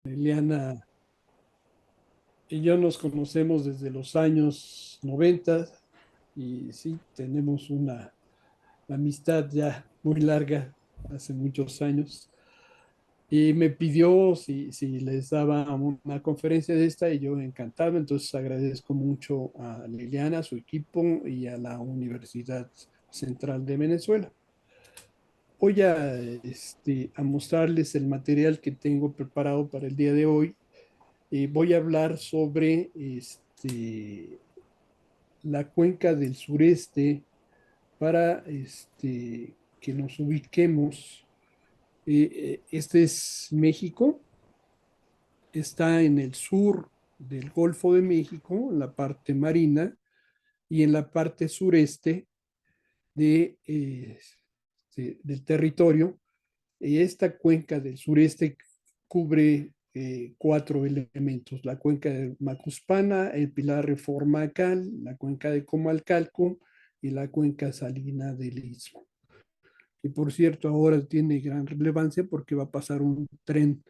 Liliana y yo nos conocemos desde los años 90 y sí, tenemos una amistad ya muy larga, hace muchos años. Y me pidió si les daba una conferencia de esta y yo encantado. Entonces agradezco mucho a Liliana, a su equipo y a la Universidad Central de Venezuela. Voy a mostrarles el material que tengo preparado para el día de hoy. Voy a hablar sobre la cuenca del sureste para que nos ubiquemos. Este es México, está en el sur del Golfo de México, en la parte marina, y en la parte sureste del territorio. Esta cuenca del sureste cubre cuatro elementos: la cuenca de Macuspana, el Pilar Reformacal, la cuenca de Comalcalco y la cuenca salina del Istmo. Y por cierto, ahora tiene gran relevancia porque va a pasar un tren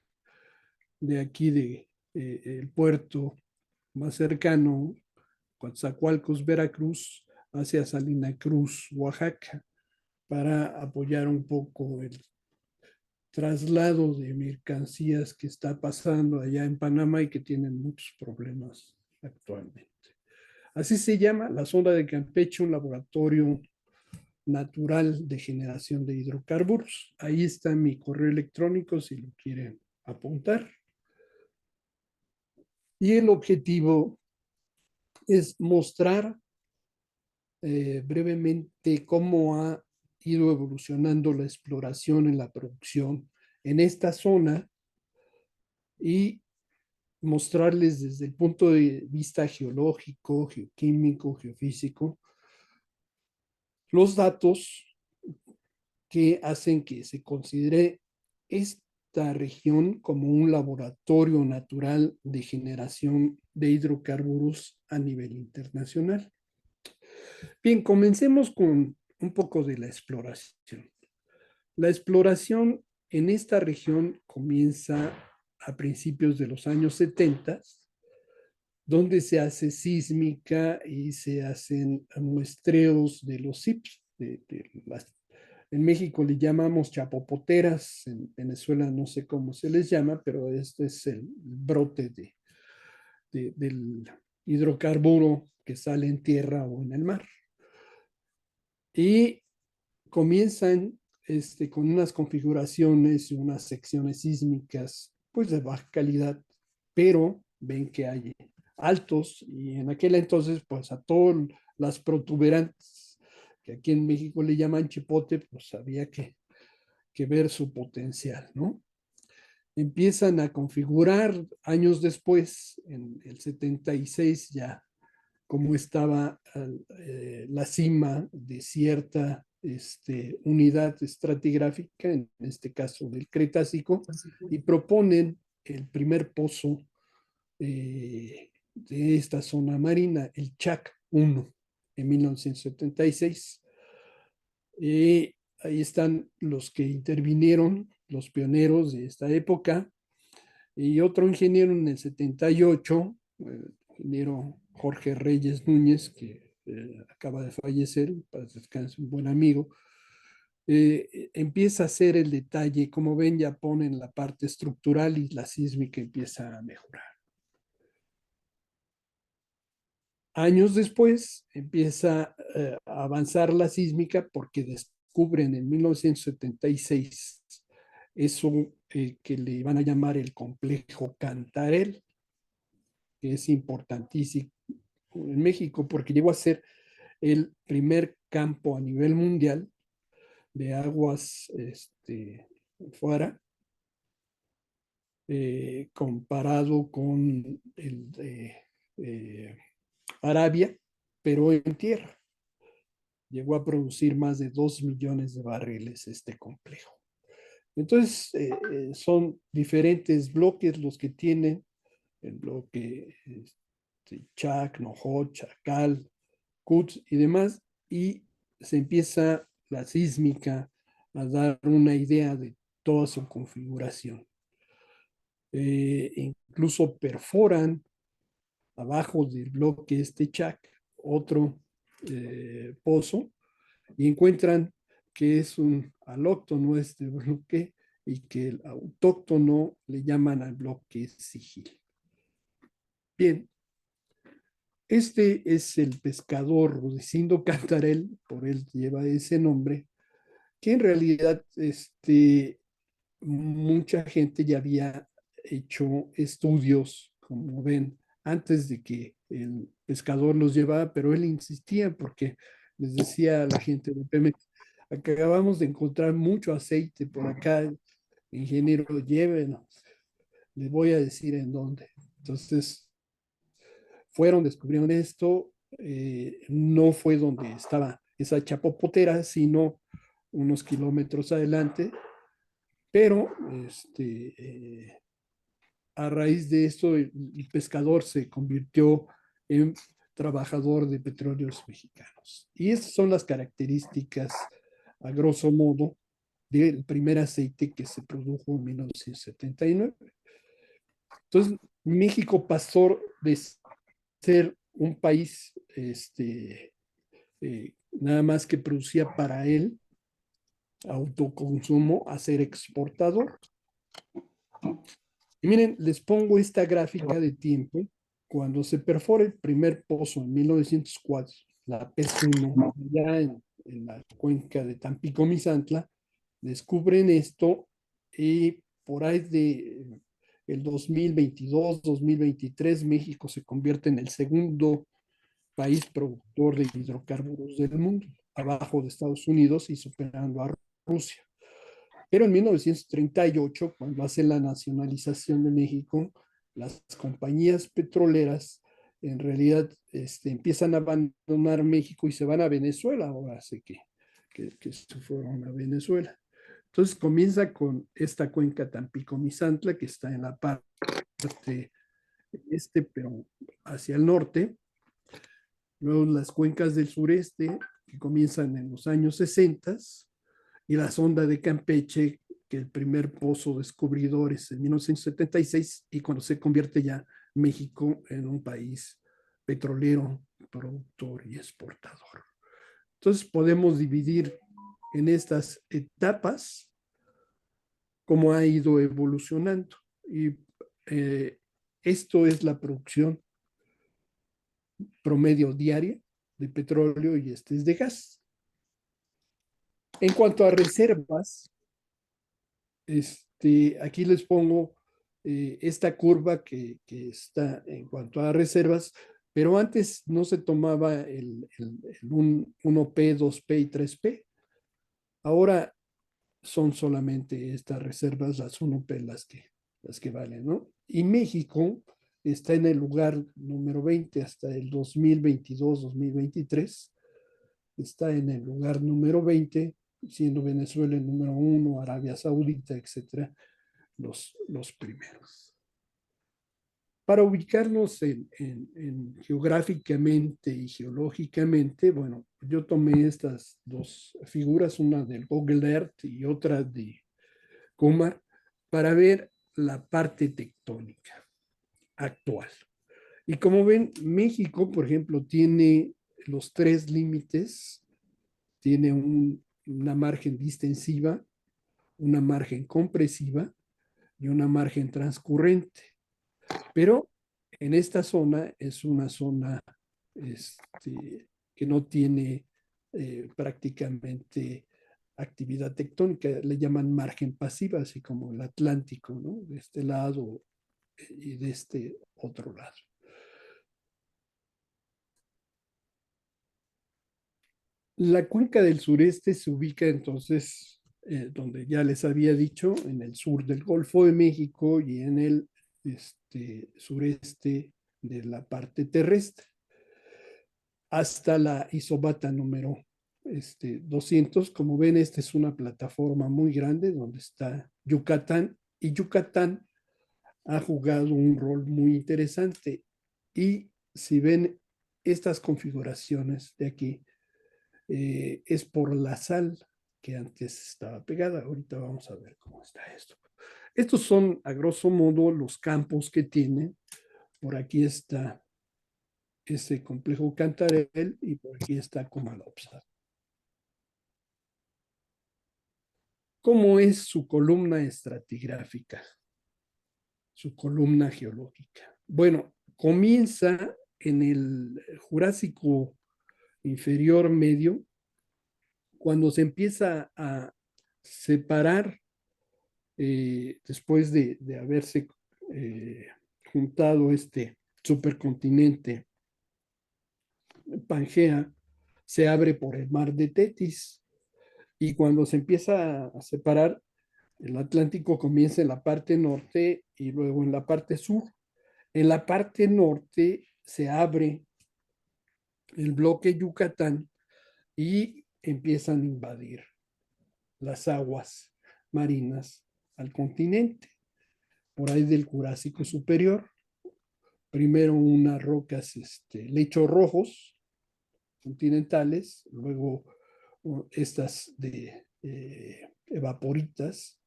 de aquí el puerto más cercano, Coatzacoalcos, Veracruz, hacia Salina Cruz, Oaxaca, para apoyar un poco el traslado de mercancías que está pasando allá en Panamá y que tienen muchos problemas actualmente. Así se llama la zona de Campeche, un laboratorio natural de generación de hidrocarburos. Ahí está mi correo electrónico si lo quieren apuntar. Y el objetivo es mostrar brevemente cómo ha ido evolucionando la exploración en la producción en esta zona y mostrarles desde el punto de vista geológico, geoquímico, geofísico, los datos que hacen que se considere esta región como un laboratorio natural de generación de hidrocarburos a nivel internacional. Bien, comencemos con un poco de la exploración. La exploración en esta región comienza a principios de los años 70, donde se hace sísmica y se hacen muestreos de los SIPs. En México le llamamos chapopoteras, en Venezuela no sé cómo se les llama, pero este es el brote del hidrocarburo que sale en tierra o en el mar. Y comienzan con unas configuraciones y unas secciones sísmicas pues de baja calidad, pero ven que hay altos y en aquel entonces pues a todas las protuberantes que aquí en México le llaman chipote, pues había que ver su potencial, ¿no? Empiezan a configurar años después, en el 76 ya, cómo estaba la cima de cierta unidad estratigráfica, en este caso del Cretácico, y proponen el primer pozo de esta zona marina, el Chac 1, en 1976. Ahí están los que intervinieron, los pioneros de esta época, y otro ingeniero en el 78, el ingeniero Jorge Reyes Núñez, que acaba de fallecer, para descansar, un buen amigo, empieza a hacer el detalle. Como ven, ya ponen la parte estructural y la sísmica empieza a mejorar. Años después empieza a avanzar la sísmica porque descubren en 1976 eso que le van a llamar el complejo Cantarell, que es importantísimo en México porque llegó a ser el primer campo a nivel mundial de aguas fuera, comparado con el de Arabia, pero en tierra. Llegó a producir más de 2 millones de barriles este complejo. Entonces, son diferentes bloques los que tienen el bloque Chac, Nohot, Chacal, Cuts y demás, y se empieza la sísmica a dar una idea de toda su configuración. incluso perforan abajo del bloque Chac otro pozo y encuentran que es un alóctono este bloque y que el autóctono le llaman al bloque Sigil. Bien, este es el pescador Rudecindo Cantarell, por él lleva ese nombre, que en realidad mucha gente ya había hecho estudios, como ven, antes de que el pescador los llevara, pero él insistía porque les decía a la gente de Pemex, acabamos de encontrar mucho aceite por acá, ingeniero, llévenos, les voy a decir en dónde. Entonces, fueron, descubrieron esto, no fue donde estaba esa chapopotera, sino unos kilómetros adelante, pero a raíz de esto el pescador se convirtió en trabajador de petróleos mexicanos. Y estas son las características, a grosso modo, del primer aceite que se produjo en 1979. Entonces, México pasó de ser un país nada más que producía para él autoconsumo a ser exportador. Y miren, les pongo esta gráfica de tiempo. Cuando se perfora el primer pozo en 1904, la PES-1, ya en la cuenca de Tampico-Misantla, descubren esto y por ahí de el 2022, 2023, México se convierte en el segundo país productor de hidrocarburos del mundo, abajo de Estados Unidos y superando a Rusia. Pero en 1938, cuando hace la nacionalización de México, las compañías petroleras en realidad empiezan a abandonar México y se van a Venezuela. Ahora sé que se fueron a Venezuela. Entonces comienza con esta cuenca Tampico-Misantla, que está en la parte pero hacia el norte. Luego las cuencas del sureste, que comienzan en los años 60, y la sonda de Campeche, que el primer pozo descubridor es en 1976 y cuando se convierte ya México en un país petrolero, productor y exportador. Entonces podemos dividir en estas etapas cómo ha ido evolucionando. Y esto es la producción promedio diaria de petróleo y este es de gas. En cuanto a reservas, aquí les pongo esta curva que está en cuanto a reservas, pero antes no se tomaba el 1P, 2P y 3P. Ahora son solamente estas reservas, las 1P, las que valen, ¿no? Y México está en el lugar número 20 hasta el 2022-2023. Está en el lugar número 20, siendo Venezuela el número 1, Arabia Saudita, etcétera, los primeros. Para ubicarnos geográficamente y geológicamente, bueno, yo tomé estas dos figuras, una del Google Earth y otra de Kumar, para ver la parte tectónica actual. Y como ven, México, por ejemplo, tiene los tres límites, tiene una margen distensiva, una margen compresiva y una margen transcurrente. Pero en esta zona es una zona que no tiene prácticamente actividad tectónica, le llaman margen pasiva, así como el Atlántico, ¿no? De este lado y de este otro lado. La cuenca del sureste se ubica entonces, donde ya les había dicho, en el sur del Golfo de México y en el sureste de la parte terrestre, hasta la isobata número 200. Como ven, esta es una plataforma muy grande donde está Yucatán, y Yucatán ha jugado un rol muy interesante. Y si ven estas configuraciones de aquí, es por la sal que antes estaba pegada. Ahorita vamos a ver cómo está esto. Estos son, a grosso modo, los campos que tiene. Por aquí está ese complejo Cantarell y por aquí está Comalopsa. ¿Cómo es su columna estratigráfica, su columna geológica? Bueno, comienza en el Jurásico inferior medio, cuando se empieza a separar después de haberse eh, juntado este supercontinente Pangea, se abre por el mar de Tetis y cuando se empieza a separar, el Atlántico comienza en la parte norte y luego en la parte sur. En la parte norte se abre el bloque Yucatán y empiezan a invadir las aguas marinas al continente, por ahí del Jurásico superior. Primero unas rocas, lechos rojos continentales, luego estas de evaporitas,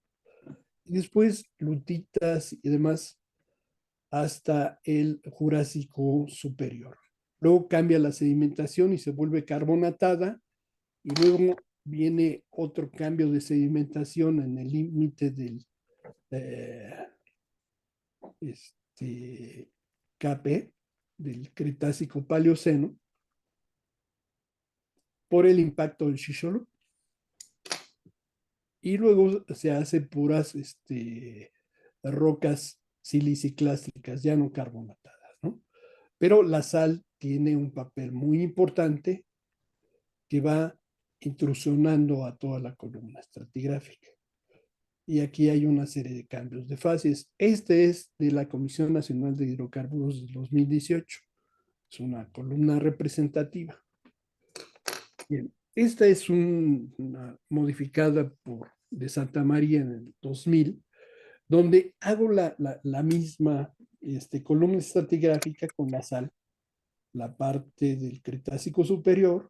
y después lutitas y demás hasta el Jurásico superior. Luego cambia la sedimentación y se vuelve carbonatada y luego viene otro cambio de sedimentación en el límite del CAPE, del Cretácico Paleoceno, por el impacto del Chicxulub. Y luego se hace puras rocas siliciclásticas, ya no carbonatadas, ¿no? Pero la sal tiene un papel muy importante que va intrusionando a toda la columna estratigráfica. Y aquí hay una serie de cambios de fases. Este es de la Comisión Nacional de Hidrocarburos del 2018. Es una columna representativa. Bien, esta es una modificada de Santa María en el 2000, donde hago la misma columna estratigráfica con la sal, la parte del Cretácico superior,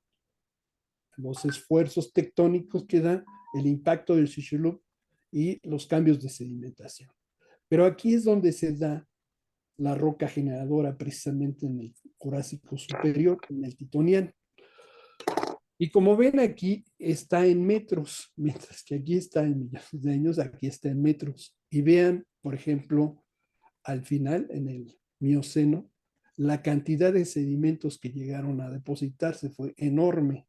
los esfuerzos tectónicos que da, el impacto del Chicxulub y los cambios de sedimentación. Pero aquí es donde se da la roca generadora precisamente en el Jurásico superior, en el Titoniano. Y como ven aquí está en metros, mientras que aquí está en millones de años, aquí está en metros. Y vean, por ejemplo, al final, en el Mioceno, la cantidad de sedimentos que llegaron a depositarse fue enorme,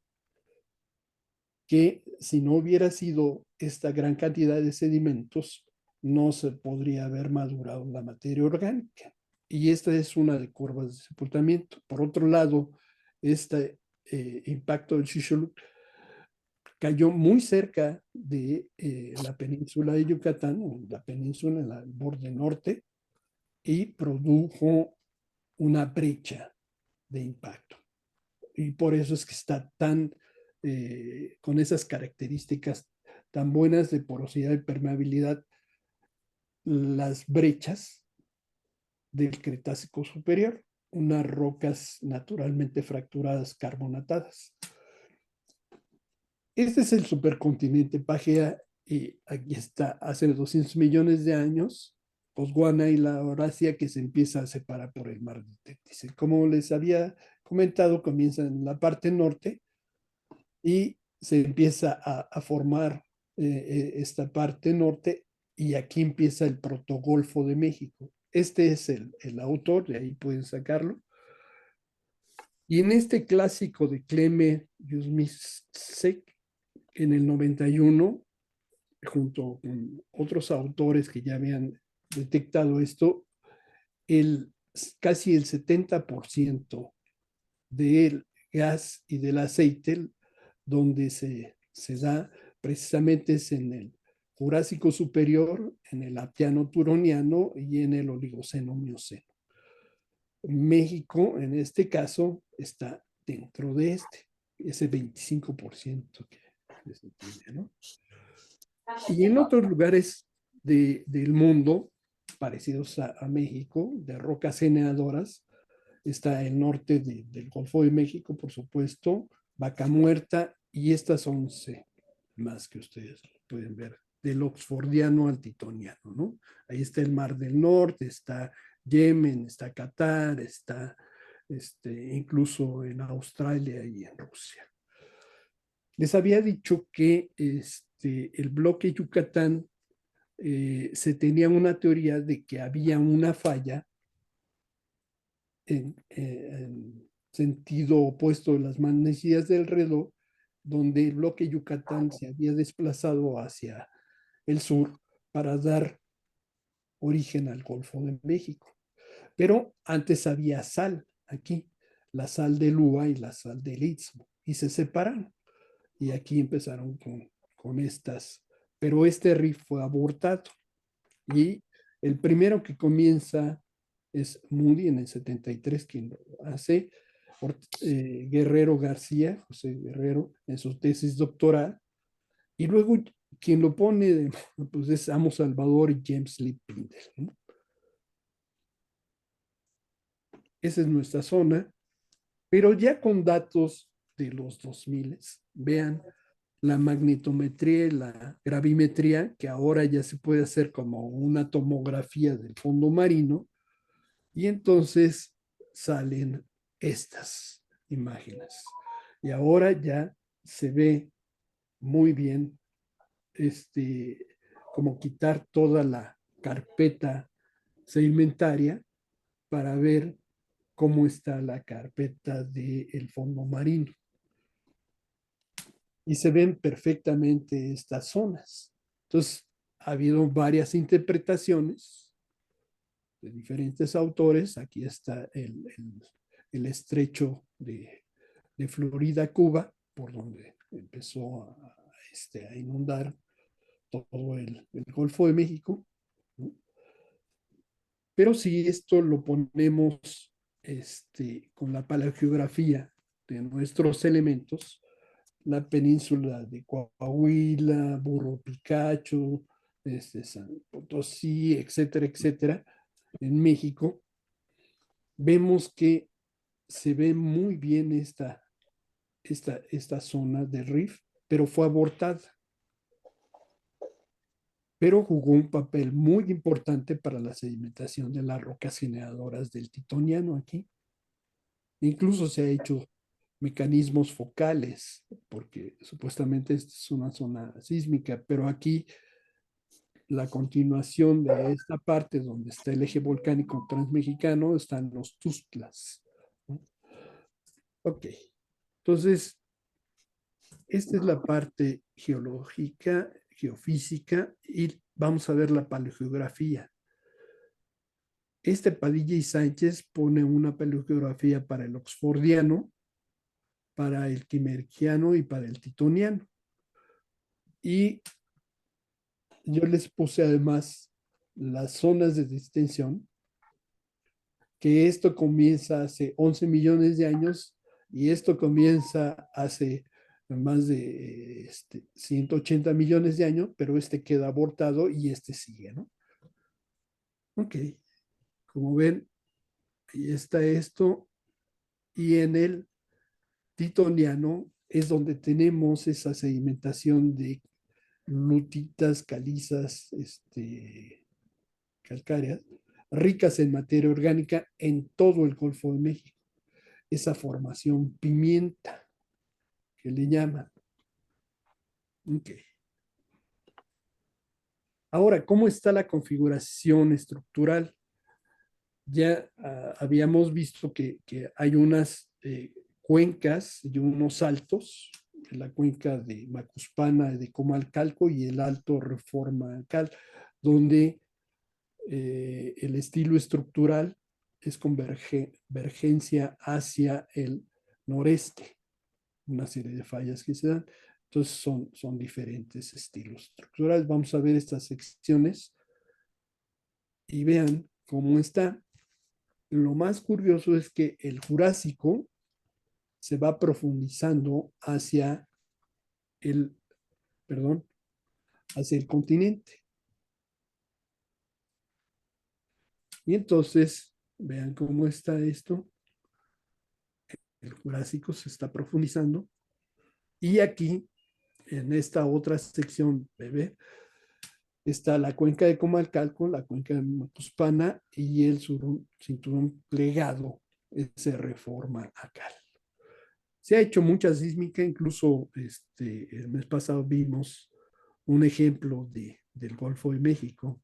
que si no hubiera sido esta gran cantidad de sedimentos, no se podría haber madurado la materia orgánica. Y esta es una de curvas de sepultamiento. Por otro lado, este impacto del Chicxulub cayó muy cerca de la península de Yucatán, la península en el borde norte, y produjo una brecha de impacto. Y por eso es que está tan, con esas características tan buenas de porosidad y permeabilidad, las brechas del Cretácico superior, unas rocas naturalmente fracturadas carbonatadas. Este es el supercontinente Pangea y aquí está, hace 200 millones de años, Gondwana y la Eurasia que se empieza a separar por el mar de Tetis. Como les había comentado, comienza en la parte norte y se empieza a formar esta parte norte y aquí empieza el Protogolfo de México. Este es el autor, de ahí pueden sacarlo. Y en este clásico de Cleme Yuzmisek, en el 91, junto con otros autores que ya habían detectado esto, el, casi el 70% del gas y del aceite donde se da precisamente es en el Jurásico superior, en el Aptiano Turoniano y en el Oligoceno Mioceno. México, en este caso, está dentro de ese 25% que se tiene, ¿no? Y en otros lugares del mundo, parecidos a México, de rocas generadoras, está el norte del Golfo de México, por supuesto, Vaca Muerta y estas 11 más que ustedes pueden ver del Oxfordiano al Titoniano, ¿no? Ahí está el Mar del Norte, está Yemen, está Qatar, está incluso en Australia y en Rusia. Les había dicho que el bloque Yucatán se tenía una teoría de que había una falla en sentido opuesto de las manecillas del reloj, donde el bloque Yucatán se había desplazado hacia el sur para dar origen al Golfo de México. Pero antes había sal aquí, la sal del Uva y la sal del Istmo, y se separaron. Y aquí empezaron con estas, pero este riff fue abortado. Y el primero que comienza es Moody en el 73, quien lo hace, Guerrero García, José Guerrero, en su tesis doctoral, y luego quien lo pone, pues es Amo Salvador y James Lee Pindell, ¿no? Esa es nuestra zona, pero ya con datos de los 2000, vean la magnetometría y la gravimetría, que ahora ya se puede hacer como una tomografía del fondo marino, y entonces salen estas imágenes. Y ahora ya se ve muy bien como quitar toda la carpeta sedimentaria para ver cómo está la carpeta del fondo marino. Y se ven perfectamente estas zonas. Entonces, ha habido varias interpretaciones de diferentes autores. Aquí está el estrecho de Florida, Cuba, por donde empezó a inundar todo el Golfo de México, ¿no? Pero si esto lo ponemos con la paleogeografía de nuestros elementos, la península de Coahuila, Burro Picacho, San Potosí, etcétera, etcétera, en México, vemos que se ve muy bien esta zona del Rif, pero fue abortada. Pero jugó un papel muy importante para la sedimentación de las rocas generadoras del Titoniano aquí. Incluso se ha hecho mecanismos focales, porque supuestamente esta es una zona sísmica, pero aquí la continuación de esta parte donde está el eje volcánico transmexicano están los Tuzlas, ¿no? Ok, entonces esta es la parte geológica, geofísica, y vamos a ver la paleogeografía. Padilla y Sánchez pone una paleogeografía para el oxfordiano, para el quimerquiano y para el titoniano. Y yo les puse además las zonas de distensión, que esto comienza hace 11 millones de años y esto comienza hace más de 180 millones de años, pero queda abortado y sigue, ¿no? Ok, como ven, ahí está esto, y en el titoniano es donde tenemos esa sedimentación de lutitas, calizas, calcáreas, ricas en materia orgánica en todo el Golfo de México. Esa formación pimienta que le llaman. Okay. Ahora, ¿cómo está la configuración estructural? Ya habíamos visto que hay unas cuencas y unos altos, la cuenca de Macuspana, de Comalcalco y el Alto Reforma Cal, donde el estilo estructural es convergencia hacia el noreste, una serie de fallas que se dan. Entonces son diferentes estilos estructurales. Vamos a ver estas secciones y vean cómo está. Lo más curioso es que el Jurásico se va profundizando el, perdón, hacia el continente. Y entonces, vean cómo está esto. El Jurásico se está profundizando. Y aquí, en esta otra sección, bebé, está la cuenca de Comalcalco, la cuenca de Macuspana y el cinturón plegado, se reforma acá. Se ha hecho mucha sísmica, incluso el mes pasado vimos un ejemplo del Golfo de México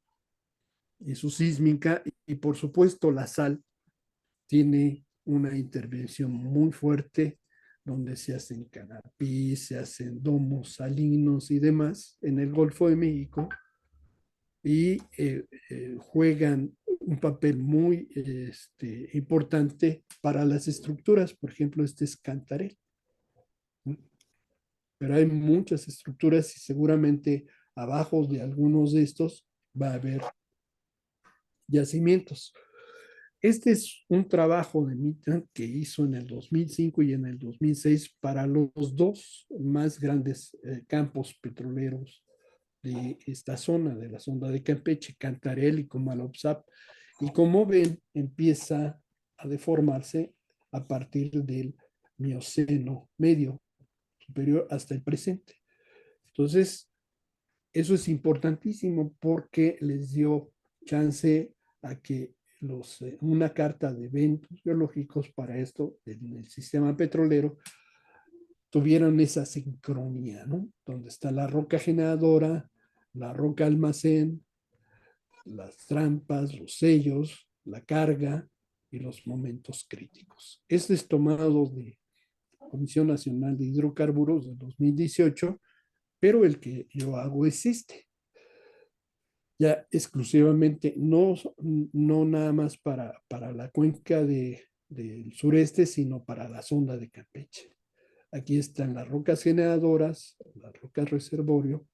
y su sísmica, y por supuesto la sal tiene una intervención muy fuerte donde se hacen canapís, se hacen domos salinos y demás en el Golfo de México y juegan un papel muy importante para las estructuras. Por ejemplo, este es Cantarell, ¿no? Pero hay muchas estructuras y seguramente abajo de algunos de estos va a haber yacimientos. Este es un trabajo de Mitterrand que hizo en el 2005 y en el 2006 para los dos más grandes campos petroleros de esta zona, de la zona de Campeche, Cantarell y Comalopsap. Y como ven, empieza a deformarse a partir del Mioceno medio superior hasta el presente. Entonces, eso es importantísimo porque les dio chance a que una carta de eventos geológicos para esto en el sistema petrolero tuvieran esa sincronía, ¿no? Donde está la roca generadora, la roca almacén, las trampas, los sellos, la carga y los momentos críticos. Este es tomado de Comisión Nacional de Hidrocarburos de 2018, pero el que yo hago es este. Ya exclusivamente, no nada más para la cuenca del sureste, sino para la sonda de Campeche. Aquí están las rocas generadoras, las rocas reservorio,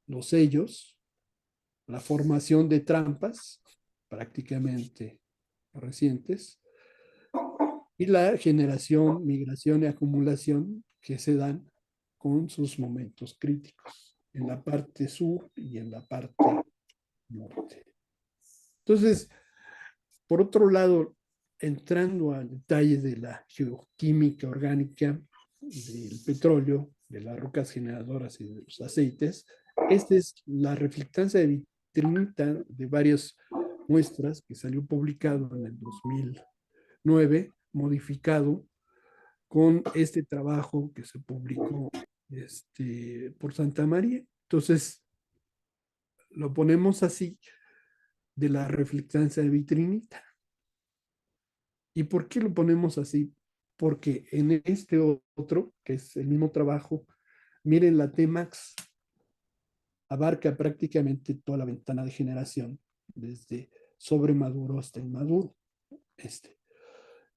los sellos, la formación de trampas prácticamente recientes y la generación, migración y acumulación que se dan con sus momentos críticos en la parte sur y en la parte norte. Entonces, por otro lado, entrando al detalle de la geoquímica orgánica del petróleo, de las rocas generadoras y de los aceites, esta es la reflectancia de vitrinita de varias muestras que salió publicado en el 2009, modificado con este trabajo que se publicó por Santa María. Entonces, lo ponemos así de la reflectancia de vitrinita. ¿Y por qué lo ponemos así? Porque en este otro, que es el mismo trabajo, miren, la T-Max abarca prácticamente toda la ventana de generación, desde sobremaduro hasta inmaduro.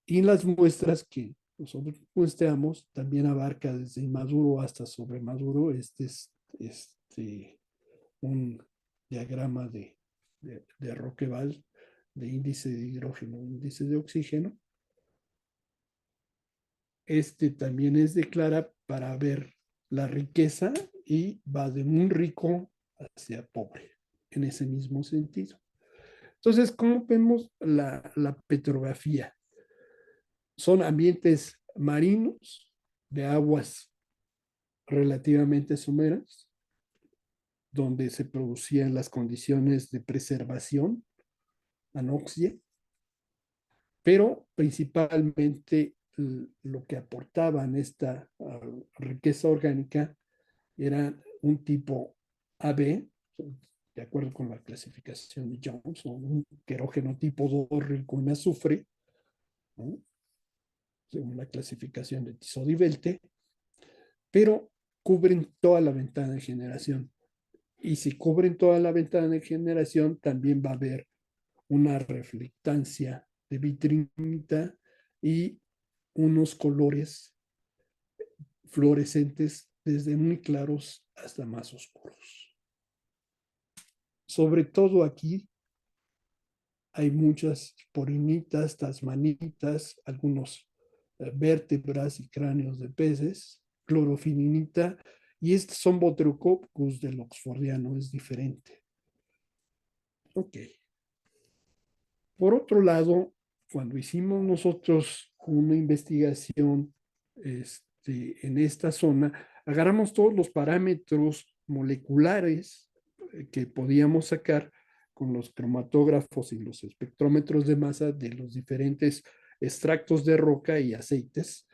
Y las muestras que nosotros muestreamos también abarca desde inmaduro hasta sobremaduro. Este es un diagrama de Roqueval, de índice de hidrógeno, índice de oxígeno. También es de clara para ver la riqueza y va de muy rico hacia pobre, en ese mismo sentido. Entonces, ¿cómo vemos la petrografía? Son ambientes marinos de aguas relativamente someras, donde se producían las condiciones de preservación, anoxia, pero principalmente lo que aportaban esta riqueza orgánica era un tipo AB, de acuerdo con la clasificación de Jones, o un querógeno tipo 2 rico en azufre, ¿no? Según la clasificación de Tissot y Velte, pero cubren toda la ventana de generación. Y si cubren toda la ventana de generación, también va a haber una reflectancia de vitrinita y unos colores fluorescentes desde muy claros hasta más oscuros. Sobre todo aquí hay muchas porinitas, tasmanitas, algunos vértebras y cráneos de peces, clorofininita, y estos son Botreucoccus del oxfordiano, es diferente. Ok. Por otro lado, cuando hicimos nosotros una investigación en esta zona, agarramos todos los parámetros moleculares que podíamos sacar con los cromatógrafos y los espectrómetros de masa de los diferentes extractos de roca y aceites,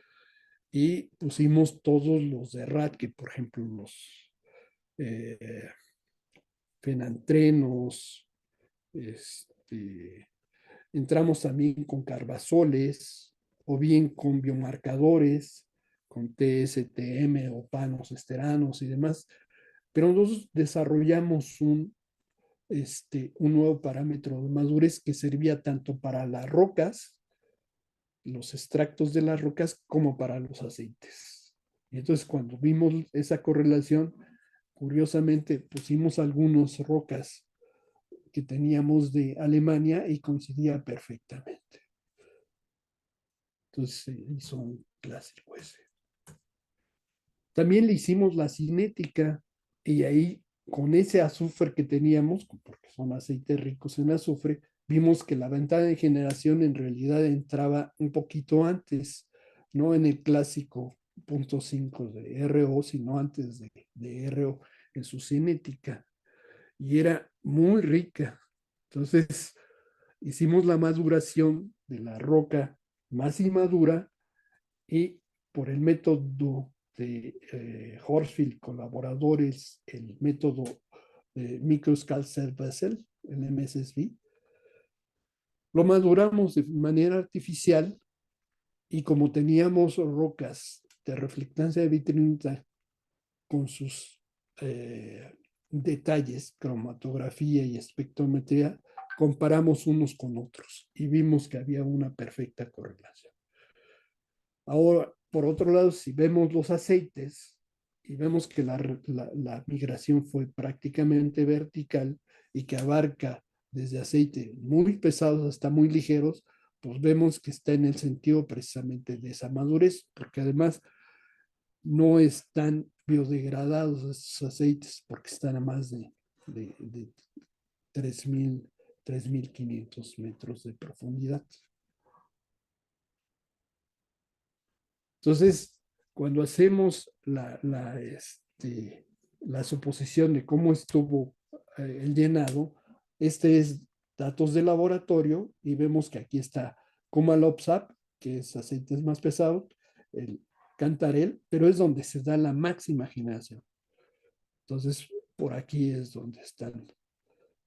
y pusimos todos los de Radke, por ejemplo, los eh, fenantrenos, entramos también con carbazoles o bien con biomarcadores, con TSTM o panos esteranos y demás, pero nosotros desarrollamos un nuevo parámetro de madurez que servía tanto para las rocas, los extractos de las rocas, como para los aceites. Y entonces cuando vimos esa correlación, curiosamente pusimos algunas rocas que teníamos de Alemania y coincidía perfectamente. Entonces se hizo un clásico ese. También le hicimos la cinética y ahí con ese azufre que teníamos, porque son aceites ricos en azufre, vimos que la ventana de generación en realidad entraba un poquito antes, no en el clásico punto 5 de RO, sino antes de RO en su cinética. Y era muy rica. Entonces hicimos la maduración de la roca más inmadura y por el método de Horsfield colaboradores, el método de Microscale Cell Vessel, el MSSV, lo maduramos de manera artificial y como teníamos rocas de reflectancia de vitrinita con sus detalles, cromatografía y espectrometría, comparamos unos con otros y vimos que había una perfecta correlación. Ahora, por otro lado, si vemos los aceites y vemos que la migración fue prácticamente vertical y que abarca desde aceites muy pesados hasta muy ligeros, pues vemos que está en el sentido precisamente de esa madurez, porque además no están biodegradados estos aceites porque están a más de 3.000, 3.500 metros de profundidad. Entonces, cuando hacemos la suposición de cómo estuvo el llenado, este es datos de laboratorio y vemos que aquí está Comalopsap, que es aceites más pesados, el Cantarel, pero es donde se da la máxima generación. Entonces, por aquí es donde están.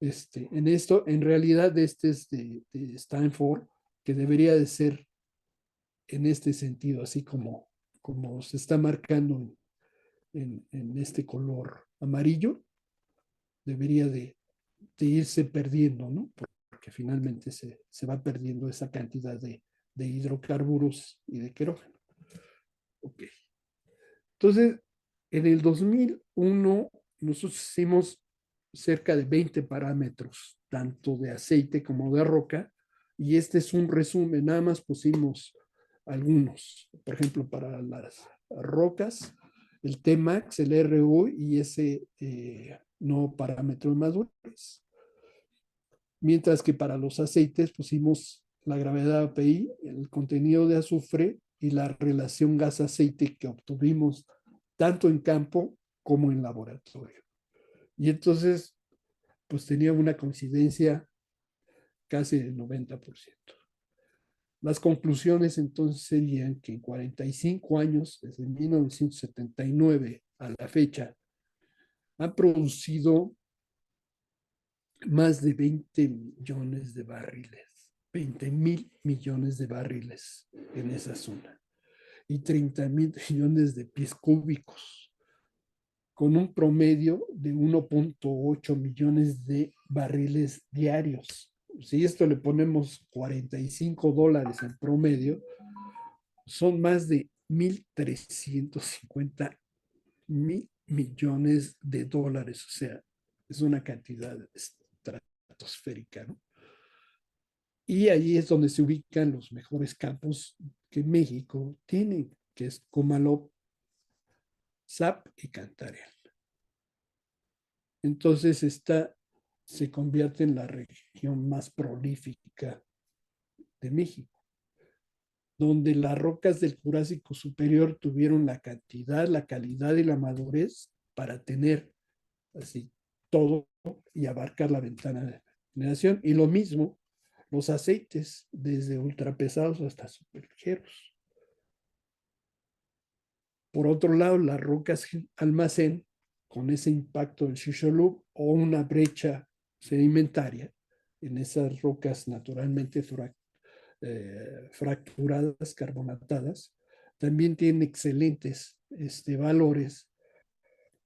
En esto, en realidad, este es de Stanford, que debería de ser en este sentido, así como se está marcando en este color amarillo, debería de irse perdiendo, ¿no? Porque finalmente se va perdiendo esa cantidad de hidrocarburos y de querógeno. Ok. Entonces, en el 2001, nosotros hicimos cerca de 20 parámetros, tanto de aceite como de roca, y este es un resumen, nada más pusimos algunos, por ejemplo, para las rocas, el Tmax, el RU y ese no parámetro de madurez. Mientras que para los aceites pusimos la gravedad API, el contenido de azufre y la relación gas-aceite que obtuvimos tanto en campo como en laboratorio. Y entonces, pues tenía una coincidencia casi del 90%. Las conclusiones entonces serían que en 45 años, desde 1979 a la fecha, han producido más de 20 millones de barriles, 20.000 millones de barriles en esa zona y 30.000 millones de pies cúbicos, con un promedio de 1.8 millones de barriles diarios. Si esto le ponemos $45 en promedio, son más de 1.350 mil millones de dólares. O sea, es una cantidad estratosférica, ¿no? Y ahí es donde se ubican los mejores campos que México tiene, que es Comalop, Zap y Cantarell. Entonces esta se convierte en la región más prolífica de México, donde las rocas del Jurásico Superior tuvieron la cantidad, la calidad y la madurez para tener así todo, y abarcar la ventana de generación. Y lo mismo, los aceites, desde ultrapesados hasta superligeros. Por otro lado, las rocas almacén, con ese impacto del Shisholu o una brecha sedimentaria en esas rocas naturalmente fracturadas, carbonatadas, también tienen excelentes valores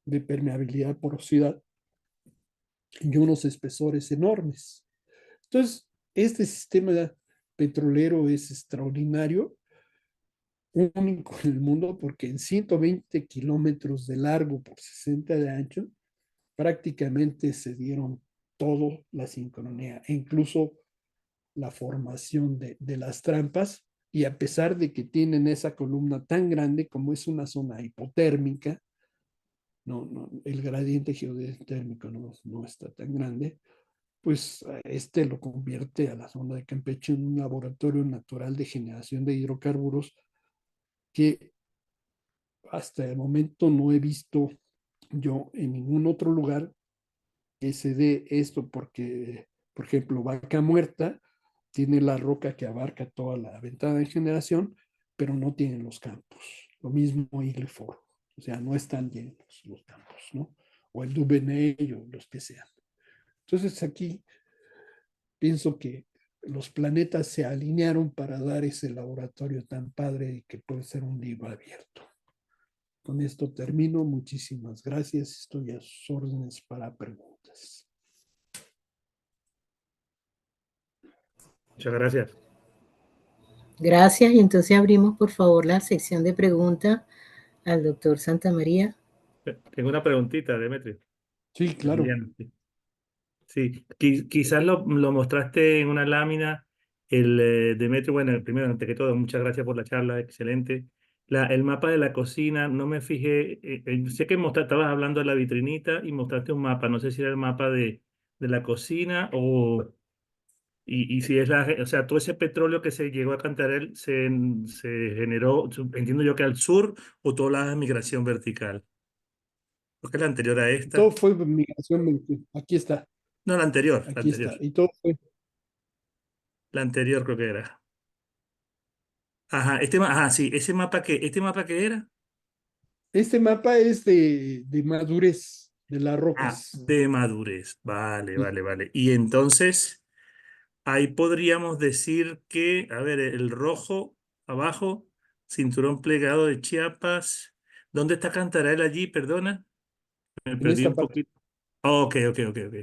de permeabilidad, porosidad y unos espesores enormes. Entonces, este sistema petrolero es extraordinario, único en el mundo, porque en 120 kilómetros de largo por 60 de ancho, prácticamente se dieron todo la sincronía, e incluso la formación de las trampas, y a pesar de que tienen esa columna tan grande como es una zona hipotérmica, no, el gradiente geotérmico no está tan grande, pues este lo convierte a la zona de Campeche en un laboratorio natural de generación de hidrocarburos que hasta el momento no he visto yo en ningún otro lugar que se dé esto, porque, por ejemplo, Vaca Muerta tiene la roca que abarca toda la ventana de generación, pero no tiene los campos. Lo mismo Igle Foro, o sea, no están llenos los campos, ¿no? O el Duvernay o los que sean. Entonces aquí pienso que los planetas se alinearon para dar ese laboratorio tan padre que puede ser un libro abierto. Con esto termino. Muchísimas gracias. Estoy a sus órdenes para preguntas. Muchas gracias. Gracias. Y entonces abrimos, por favor, la sección de preguntas al doctor Santamaría. Tengo una preguntita, Demetrio. Sí, claro. Emiliano, sí. Sí, quizás lo mostraste en una lámina, Demetrio, bueno, primero, antes que todo, muchas gracias por la charla, excelente. El mapa de la cocina, no me fijé, sé que estabas hablando de la vitrinita y mostraste un mapa, no sé si era el mapa de la cocina y si es o sea, todo ese petróleo que se llegó a Cantarell se generó, entiendo yo que al sur o toda la migración vertical, porque la anterior a Todo esta, fue migración. Aquí está, no, la aquí anterior, está. Y todo fue. la anterior creo que era. Ajá, ajá, sí, ¿este mapa qué era? Este mapa es de madurez de las Ah, rocas. de madurez. Vale, Sí. vale, vale. Y entonces, ahí podríamos decir que, a ver, el rojo abajo, cinturón plegado de Chiapas. ¿Dónde está Cantarell allí? Perdona, me En perdí esta un parte. poquito. Ok, ok, ok, ok.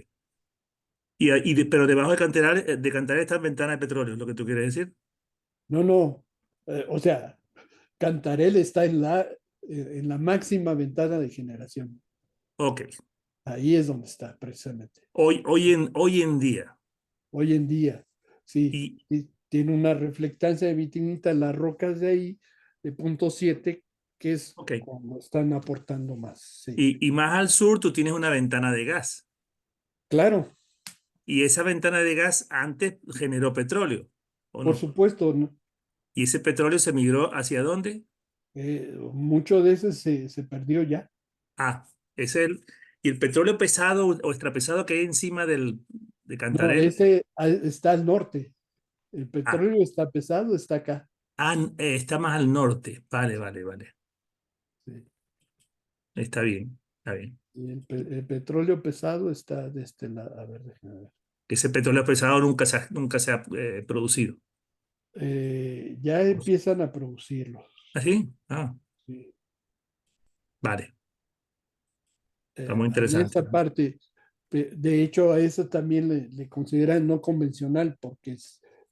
Pero debajo de Cantarell está ventana de petróleo, es lo que tú quieres decir. No, no. O sea, Cantarell está en la máxima ventana de generación. Ok. Ahí es donde está, precisamente. Hoy en día. Hoy en día, sí, Y, sí, tiene una reflectancia de vitinita en las rocas de ahí, de .7, que es ok. cuando están aportando más. Sí, Y más al sur tú tienes una ventana de gas. claro, Y esa ventana de gas antes generó petróleo, ¿o por no? supuesto, ¿no? ¿Y ese petróleo se migró hacia dónde? Mucho de ese se perdió ya. Ah, es el. Y el petróleo pesado o extrapesado que hay encima de No, Cantarell. ese está al norte. El Ah, petróleo está pesado, está acá. está más al norte. Vale, vale, vale. Sí. Está bien, está bien. Y el petróleo pesado está de este lado. A ver, déjame ver. Ese petróleo pesado nunca se ha producido. Ya empiezan a producirlo. ¿Ah, sí? Ah, Sí. vale. Está muy En interesante. esa parte, de hecho, a eso también le consideran no convencional porque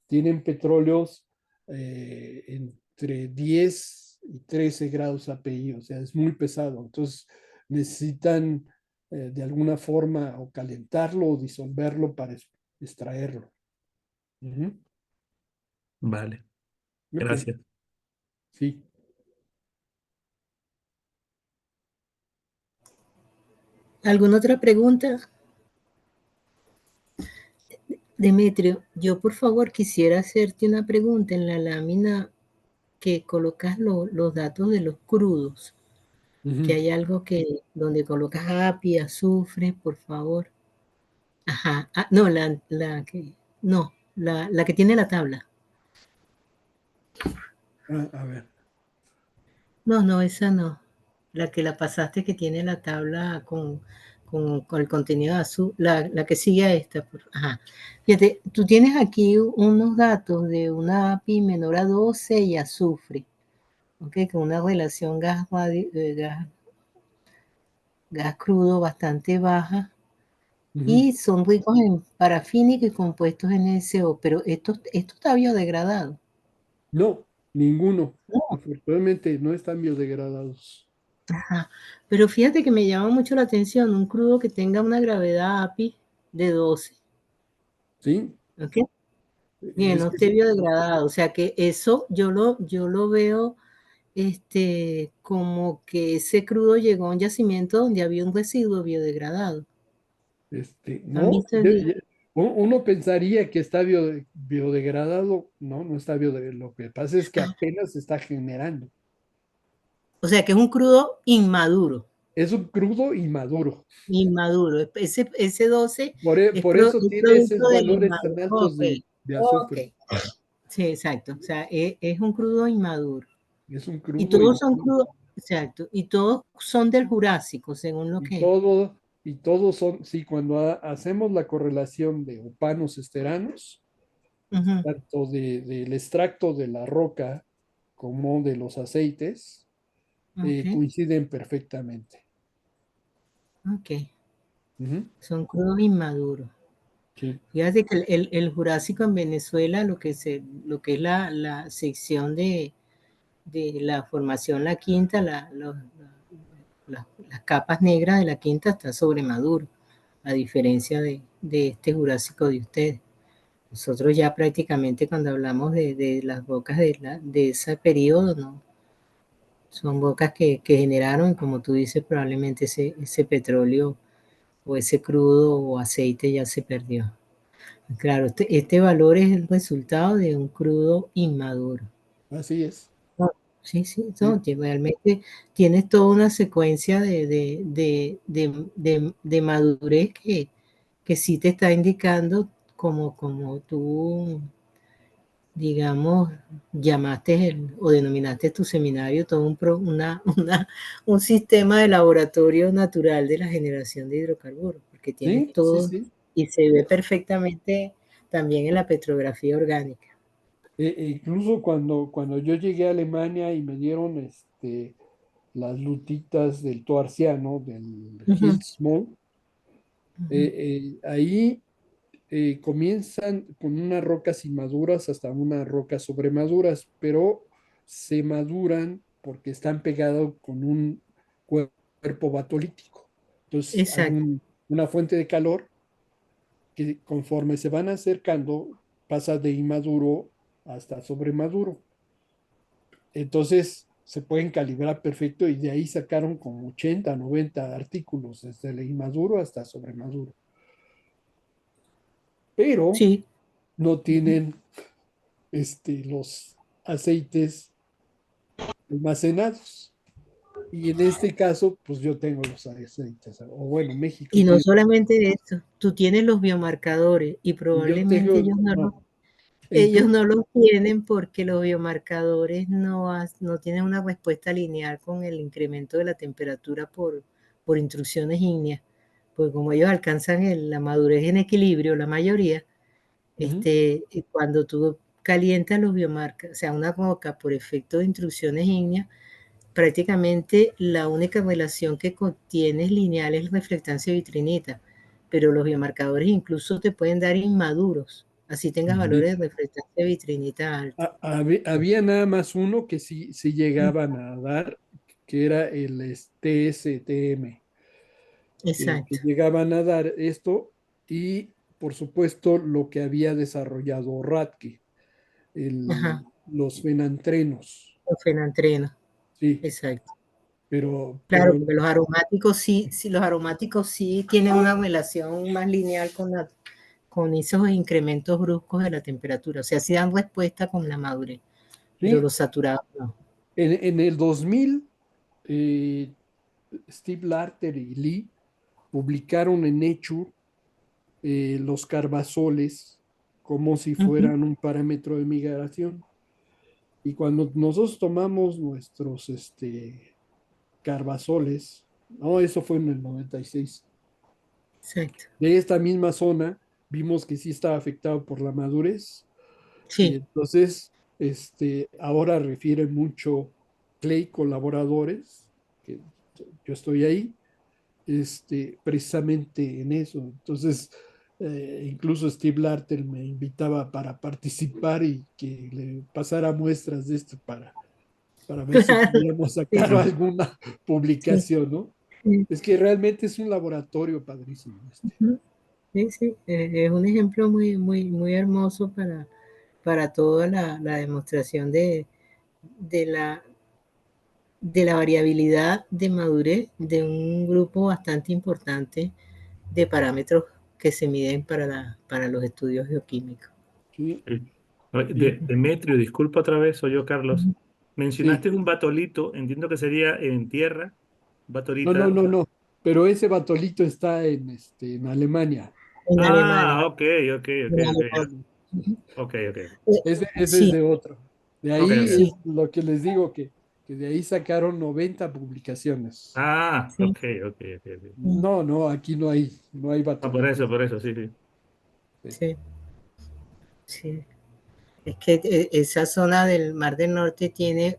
tienen petróleos entre 10 y 13 grados API, o sea, es muy pesado. Entonces, necesitan de alguna forma o calentarlo o disolverlo para extraerlo. Ujú. Vale, Ok, gracias. sí. ¿Alguna otra pregunta? Demetrio, yo por favor quisiera hacerte una pregunta en la lámina que colocas los datos de los crudos. que Ujú. hay algo que donde colocas API, azufre, por favor. Ajá. Ah, no, la que, no, la que tiene la tabla. A ver. No, no, esa no. La que la pasaste que tiene la tabla con el contenido azul, la que sigue a esta. Ajá. Fíjate, tú tienes aquí unos datos de una API menor a 12 y azufre, ¿ok? Con una relación gas crudo bastante baja Ujú. y son ricos en parafínico y compuestos NSO, pero esto está biodegradado. No, ninguno. No. Afortunadamente no están biodegradados. Ajá. Pero fíjate que me llama mucho la atención un crudo que tenga una gravedad API de 12, ¿Sí? ¿ok? Bien, Es no que esté biodegradado. O sea que eso yo lo veo como que ese crudo llegó a un yacimiento donde había un residuo biodegradado. ¿Han no, visto el video? uno pensaría que está biodegradado, no, no está biodegradado. Lo que pasa es que Ah, apenas se está generando. o sea que es un crudo inmaduro. Es un crudo y maduro. Inmaduro. Ese 12 es, Por eso es tiene esos producto del valores tan inmaduro. altos Ok, de ok. azufre. Sí, exacto. O sea, es un crudo inmaduro. Es un Y crudo y todos son maduro. crudos, exacto. Y todos son del Jurásico, según lo Y que. todo, y todos son, sí, cuando hacemos la correlación de opanos esteranos, Ujú, tanto del extracto de la roca como de los aceites, ok, coinciden perfectamente. ok. Ujú. Son crudos inmaduros. Sí, Fíjate que el Jurásico en Venezuela, lo que es la sección de la formación, la quinta, las capas negras de la quinta está sobre maduro, a diferencia de este Jurásico de ustedes. Nosotros ya prácticamente cuando hablamos de las rocas de ese periodo, ¿no? Son rocas que generaron, como tú dices, probablemente ese petróleo o ese crudo o aceite ya se perdió. Claro, este valor es el resultado de un crudo inmaduro. así es. No, sí, sí, no, Sí, realmente tienes toda una secuencia de madurez que sí te está indicando como tú, digamos, llamaste o denominaste tu seminario todo un sistema de laboratorio natural de la generación de hidrocarburos, porque tienes sí, sí, todo sí. y se ve perfectamente también en la petrografía orgánica. Incluso cuando yo llegué a Alemania y me dieron las lutitas del Toarciano, del Ujú, Hilsmol, ujú. ahí comienzan con unas rocas inmaduras hasta unas rocas sobremaduras, pero se maduran porque están pegados con un cuerpo batolítico. Entonces hay Exacto. una fuente de calor que conforme se van acercando pasa de inmaduro hasta sobremaduro. Entonces se pueden calibrar perfecto y de ahí sacaron como 80, 90 artículos, desde el inmaduro hasta sobremaduro. Pero Sí. no Ujú. tienen los aceites almacenados. Y en este caso, pues yo tengo los aceites, o bueno, México Y no tiene, solamente eso, tú tienes los biomarcadores y y yo probablemente tengo, ajá, e ellos incluso, no los tienen porque los biomarcadores no tienen una respuesta lineal con el incremento de la temperatura por intrusiones ígneas. Porque como ellos alcanzan la madurez en equilibrio, la mayoría, ujú, cuando tú calientas los biomarcadores, o sea, una roca por efecto de intrusiones ígneas, prácticamente la única relación que tienes lineal es reflectancia vitrinita, pero los biomarcadores incluso te pueden dar inmaduros, así tengas sí, valores de reflectancia vitrinita altos. había nada más uno que sí llegaban a dar, que era el TSTM, que Exacto. llegaban a dar esto y, por supuesto, lo que había desarrollado Radke, Ajá. los fenantrenos, Los fenantreno. sí, Exacto. pero Claro, porque los aromáticos sí tienen una relación más lineal con esos incrementos bruscos de la temperatura. O sea, sí dan respuesta con la madurez, pero sí, los saturados no. en el 2000 eh, Steve Larter y Lee publicaron en Nature los carbazoles como si Ujú. fueran un parámetro de migración. Y cuando nosotros tomamos nuestros carbazoles, no, eso fue en el 96, Exacto. de esta misma zona, vimos que sí estaba afectado por la madurez. Y Sí, entonces, ahora refiere mucho Clay colaboradores, que yo estoy ahí, precisamente en eso. Entonces, incluso Steve Larter me invitaba para participar y que le pasara muestras de esto para ver si claro. podíamos sacar Sí, Ah, alguna sí, publicación, ¿no? sí. Es que realmente es un laboratorio padrísimo este. Ujú. Sí, sí, es un ejemplo muy, muy, muy hermoso para toda la demostración de de la variabilidad de madurez de un grupo bastante importante de parámetros que se miden para los estudios bioquímicos. Sí, sí. y Demetrio, disculpa otra vez, soy yo, Carlos. Ujú. sí. Mencionaste un batolito, entiendo que sería en tierra, No, no, batolita. no, no. Pero ese batolito está en Alemania. En Alemania, Ah, ok, ok, ok, en ok, ya. Alemania. Ujú. Ok, ok, Ese es Sí, de otro. De ok, ahí ok. sí, es lo que les digo, que de ahí sacaron 90 publicaciones. Ah, sí, ok, ok, ok, ok. mm, No, no, aquí no hay Ah, batolitos. por eso, sí, sí. Sí. sí, sí. Es que esa zona del Mar del Norte tiene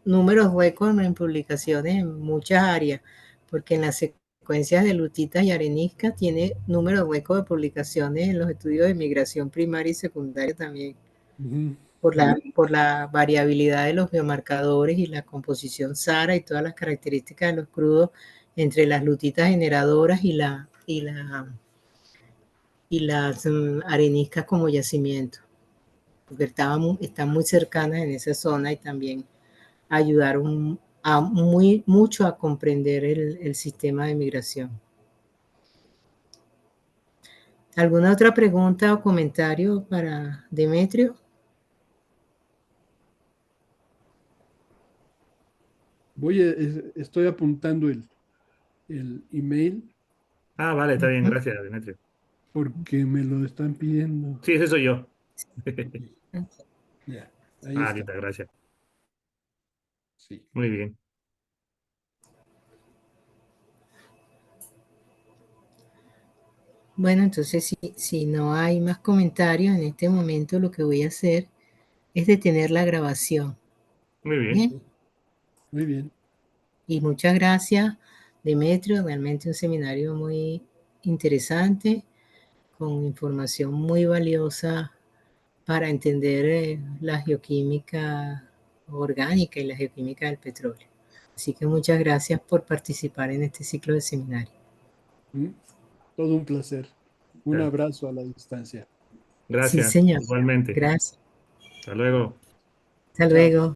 números huecos en publicaciones en muchas áreas, porque en las secuencias de lutitas y areniscas tiene números huecos de publicaciones en los estudios de migración primaria y secundaria también, Ujú. por la variabilidad de los biomarcadores y la composición SARA y todas las características de los crudos entre las lutitas generadoras y las areniscas como yacimiento, porque están muy cercanas en esa zona y también ayudaron mucho a comprender el sistema de migración. ¿Alguna otra pregunta o comentario para Demetrio? Estoy apuntando el email Ah, vale, está bien, Ujú. gracias, Demetrio. porque me lo están pidiendo. Sí, ese soy yo. Ok, ya, ahí Ah, está. listo, gracias. Sí. Muy bien. Bueno, entonces si no hay más comentarios en este momento, lo que voy a hacer es detener la grabación. Muy bien. Bien, Ok, muy bien. y muchas gracias, Demetrio, realmente un seminario muy interesante, con información muy valiosa para entender la geoquímica orgánica y la geoquímica del petróleo. Así que muchas gracias por participar en este ciclo de seminario. ¿Mm? Todo un placer. Un Ya. abrazo a la distancia. Sí, Gracias, señor. igualmente. Gracias. Hasta luego. Hasta Chao. luego.